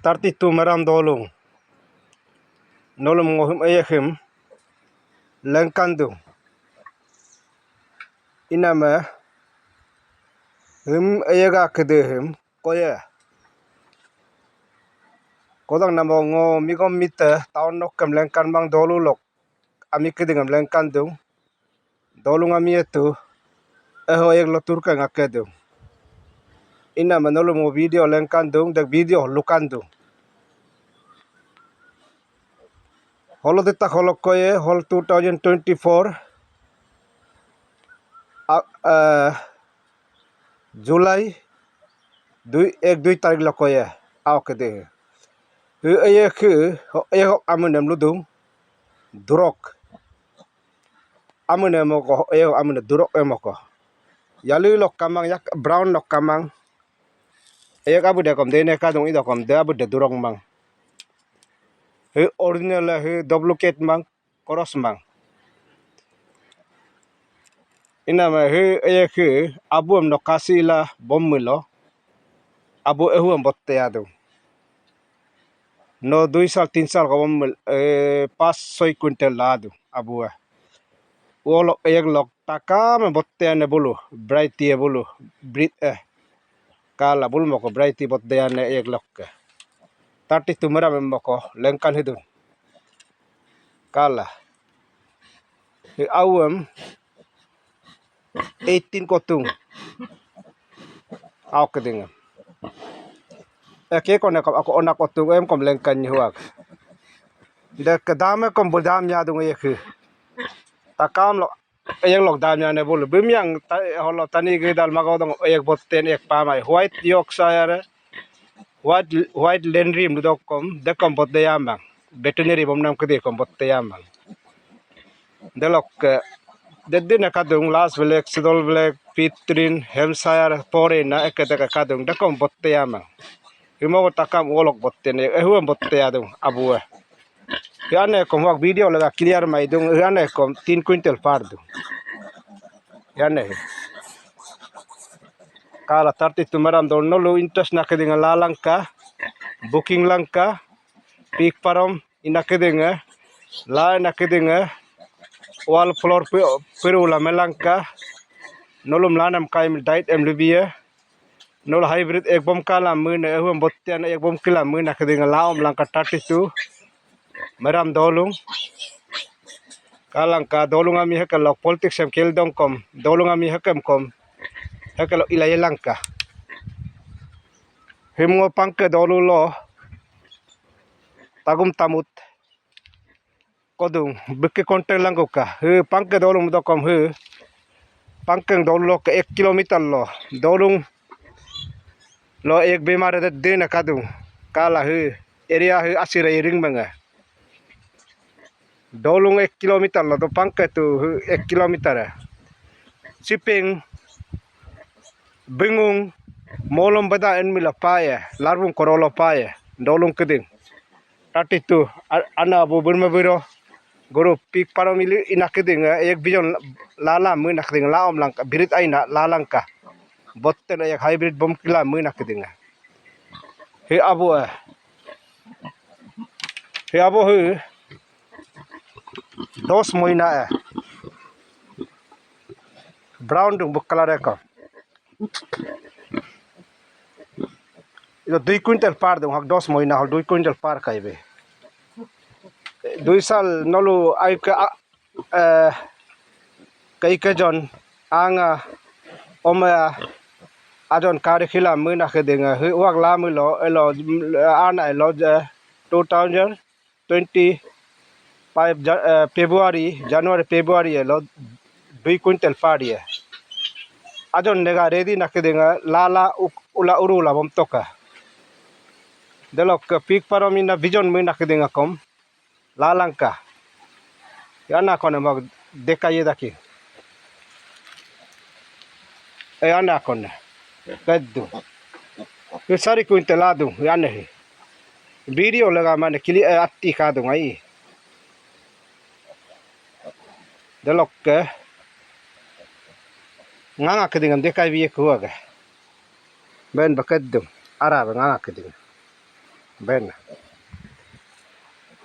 Tartitu maram dolung nolom ngohum ayahim lengkandu inama ayaga kedehim koya kodang namo ngo migom mita taon nok kam lengkan bang dolu lok ami kedengam lengkandu dolung ami itu ayag lotur ka ngakedu inama nolom ngo video lengkandu dak video lukandu holo deta holo koye hol 2024 Julai 1-2 tarik lo koye aw kede ayah amunam ludung durok amunam ko ayah amunam durok emoko yalu lok kamang yak brown lok kamang ayah abu de kom dene kadung ido kom de abu de durok mang original duplicate mang koros mang inama ayah abu am no kasila bommilo abu am botte adu no 2 साल 3 साल ko bommil 5-6 kwintal ladu abu wolo ayah lok taka me botte ane bulu brighty bulu brit kala bulu moko brighty botte ane ayah lok tati tumara moko lengkan hidun kala awam 18 kotung aw kedingam ke kone ako onak kotung em kom lengkan huak de kedame kom budam nya dung ayah takam lo ayah lok dam nya ne bulu bimyang holo tani gedal magodong ayah botten ek pamai white yorkshire white lenrim dudokom dekom botte yamang veterinary bomnam kede kom botte yamang delok dedina kadung las black sidol black pitrin hampshire porena eketeka kadung dekom botte yamang imo takam wolok botte ne huam botte adung abu yane kom wak video laga clear mai dung yane kom 3 kwintal pardu yane kala tarti tumaram don nolu interest na kedinga lalangka booking langka pik parom ina kedinga la na kedinga wall floor perula melangka nolom lanam kaim diet em libia nol hybrid ek bom kala mun huam botten ek bom kila mun na kedinga laom langka tarti tu maram dolung kalangka dolung ami hakal politics em keldong kom dolung ami hakam kom hakal ilay langka himngo pangke dolu lo tagum tamut kodung beke konten langka pangke dolung dokom pangkeng dolu lo ke 1 kilometer lo dolung lo ek bemar de dena kadung kala area asira ring manga dolung 1 kilometer lo do pangke tu 1 kilometer shipping bingung molom bada en mila paya larbung korolo paya dolung keding tati tu ana abu burma biro guru pik paromili ina keding ek bijon lala mun keding laom lang birit aina lalangka botten ek hybrid bom kila mun keding he abu dos moina brown dung bukala reko itu 2 kwintal par dung hak dos moina hal 2 kwintal par kaibe 2 sal nolu ay ka kai kejon anga oma adon kare khila muna kedinga wak la mulo elo ana elo 2025 January February elo 2 kwintal par ye adon nega ready na kedinga lala ula urula bom toka delok pik paromina vision muna kedinga kom lalangka yana kone mag dekaye daki yana kone kaddu sari kwintal adu yana video laga mane kili atti kadung ai delok nganga kedingan dekai biye kuaga ben bakaddu araba nganga kedingan ben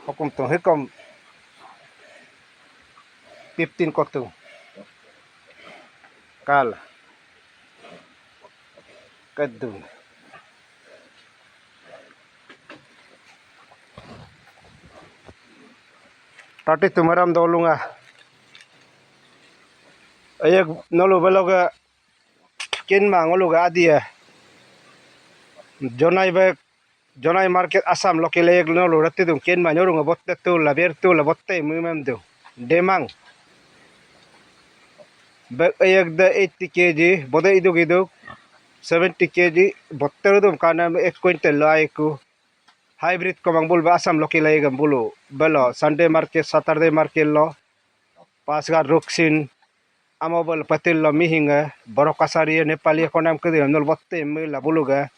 hukum tu hukum 15 kotu kal kedung tati tumaram dolunga ayak nolu beloga kin mangoluga adia Jonai market Asam lokil ayak nolu rati dum kin ma nyorunga botte tu la ber tu la botte mumem du demang bag ayak da 80 kg boda iduk 70 kg botte dum kana 1 quintal lo aiku hybrid ko mangbul ba Asam lokil ayak bulu belo Sunday market Saturday market lo pasgar ruksin amobal patil lo mihinga borokasari Nepali konam kedi nol botte mi la buluga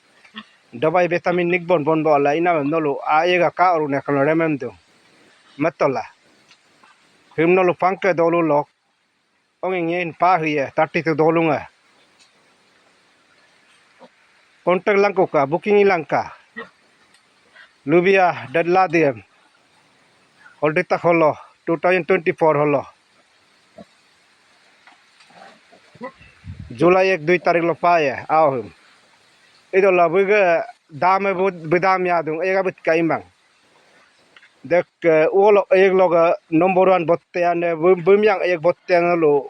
dabai vitamin nikbon bon bola ina nolu aega ka oru ne kan remem du matola him nolu pangke dolu lok ongin yen pa hiye 32 dolunga kontak langko ka booking langka lubia dadla diem holdita holo 2024 holo Julai 1-2 tarik lo pa ya ahum itu lah buga dame bedam ya dung ega bet kaimang dek ulo eg loga number 1 botte ane bumyang eg botte lo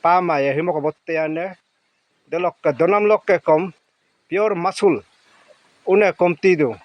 pama ya himo ko botte ane delok donam lok ke kom pure masul une kom tidu